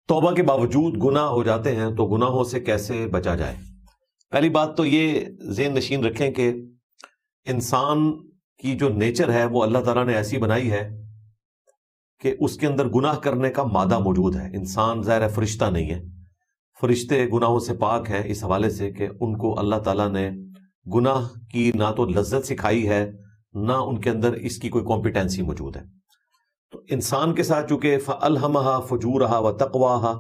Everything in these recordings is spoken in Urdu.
توبہ کے باوجود گناہ ہو جاتے ہیں تو گناہوں سے کیسے بچا جائے؟ پہلی بات تو یہ ذہن نشین رکھیں کہ انسان کی جو نیچر ہے وہ اللہ تعالیٰ نے ایسی بنائی ہے کہ اس کے اندر گناہ کرنے کا مادہ موجود ہے۔ انسان ظاہر ہے فرشتہ نہیں ہے، فرشتے گناہوں سے پاک ہیں اس حوالے سے کہ ان کو اللہ تعالیٰ نے گناہ کی نہ تو لذت سکھائی ہے نہ ان کے اندر اس کی کوئی کمپیٹنسی موجود ہے۔ تو انسان کے ساتھ چونکہ فَأَلْهَمَهَا فُجُورَهَا وَتَقْوَاهَا،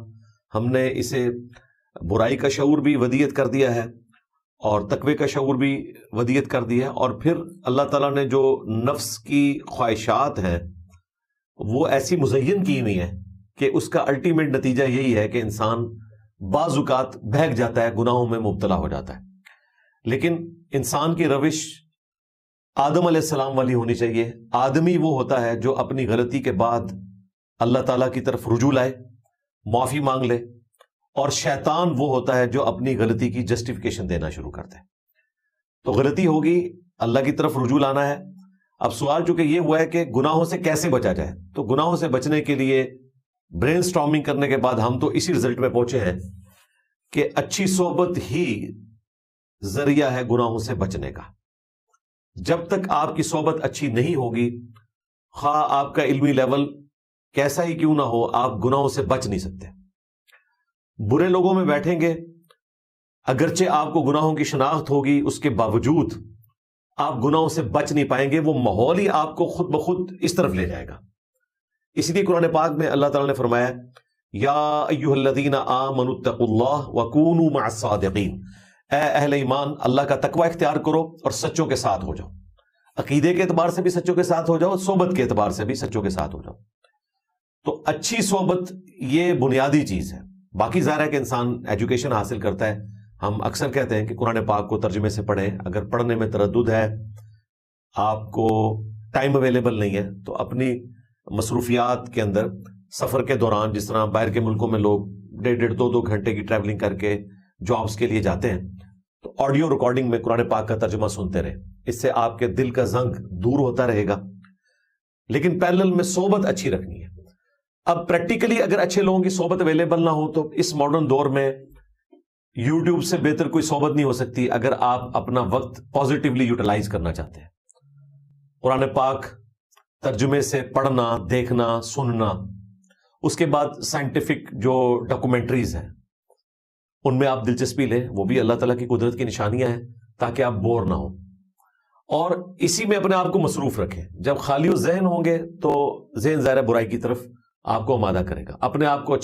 ہم نے اسے برائی کا شعور بھی ودیت کر دیا ہے اور تقوی کا شعور بھی ودیت کر دیا ہے، اور پھر اللہ تعالیٰ نے جو نفس کی خواہشات ہیں وہ ایسی مزین کی ہوئی ہیں کہ اس کا الٹیمیٹ نتیجہ یہی ہے کہ انسان بعض اوقات بہک جاتا ہے، گناہوں میں مبتلا ہو جاتا ہے۔ لیکن انسان کی روش آدم علیہ السلام والی ہونی چاہیے۔ آدمی وہ ہوتا ہے جو اپنی غلطی کے بعد اللہ تعالیٰ کی طرف رجوع لائے، معافی مانگ لے، اور شیطان وہ ہوتا ہے جو اپنی غلطی کی جسٹیفیکیشن دینا شروع کرتا ہے۔ تو غلطی ہوگی، اللہ کی طرف رجوع لانا ہے۔ اب سوال چونکہ یہ ہوا ہے کہ گناہوں سے کیسے بچا جائے، تو گناہوں سے بچنے کے لیے برین سٹارمنگ کرنے کے بعد ہم تو اسی رزلٹ میں پہنچے ہیں کہ اچھی صحبت ہی ذریعہ ہے گناہوں سے بچنے کا۔ جب تک آپ کی صحبت اچھی نہیں ہوگی، خواہ آپ کا علمی لیول کیسا ہی کیوں نہ ہو، آپ گناہوں سے بچ نہیں سکتے۔ برے لوگوں میں بیٹھیں گے، اگرچہ آپ کو گناہوں کی شناخت ہوگی، اس کے باوجود آپ گناہوں سے بچ نہیں پائیں گے۔ وہ ماحول ہی آپ کو خود بخود اس طرف لے جائے گا۔ اسی لیے قرآن پاک میں اللہ تعالیٰ نے فرمایا یا ایھا الذین آمنوا اتقوا اللہ وکونوا مع الصادقین، اے اہل ایمان اللہ کا تقوی اختیار کرو اور سچوں کے ساتھ ہو جاؤ۔ عقیدے کے اعتبار سے بھی سچوں کے ساتھ ہو جاؤ، صحبت کے اعتبار سے بھی سچوں کے ساتھ ہو جاؤ۔ تو اچھی صحبت یہ بنیادی چیز ہے۔ باقی ظاہر ہے کہ انسان ایجوکیشن حاصل کرتا ہے۔ ہم اکثر کہتے ہیں کہ قرآن پاک کو ترجمے سے پڑھیں۔ اگر پڑھنے میں تردد ہے، آپ کو ٹائم اویلیبل نہیں ہے، تو اپنی مصروفیات کے اندر سفر کے دوران، جس طرح باہر کے ملکوں میں لوگ 1.5-2 گھنٹے کی ٹریولنگ کر کے جابس کے لیے جاتے ہیں، تو آڈیو ریکارڈنگ میں قرآن پاک کا ترجمہ سنتے رہے۔ اس سے آپ کے دل کا زنگ دور ہوتا رہے گا۔ لیکن پیرلل میں صحبت اچھی رکھنی ہے۔ اب پریکٹیکلی اگر اچھے لوگوں کی صحبت اویلیبل نہ ہو تو اس ماڈرن دور میں یوٹیوب سے بہتر کوئی صحبت نہیں ہو سکتی اگر آپ اپنا وقت پازیٹیولی یوٹیلائز کرنا چاہتے ہیں۔ قرآن پاک ترجمے سے پڑھنا، دیکھنا، سننا، اس کے بعد سائنٹیفک جو ڈاکومنٹریز ہیں ان میں آپ دلچسپی لیں، وہ بھی اللہ تعالیٰ کی قدرت کی نشانیاں ہیں تاکہ آپ بور نہ ہوں، اور اسی میں اپنے آپ کو مصروف رکھیں۔ جب خالی ذہن ہوں گے تو ذہن ظاہر برائی کی طرف آپ کو آمادہ کرے گا۔ اپنے آپ کو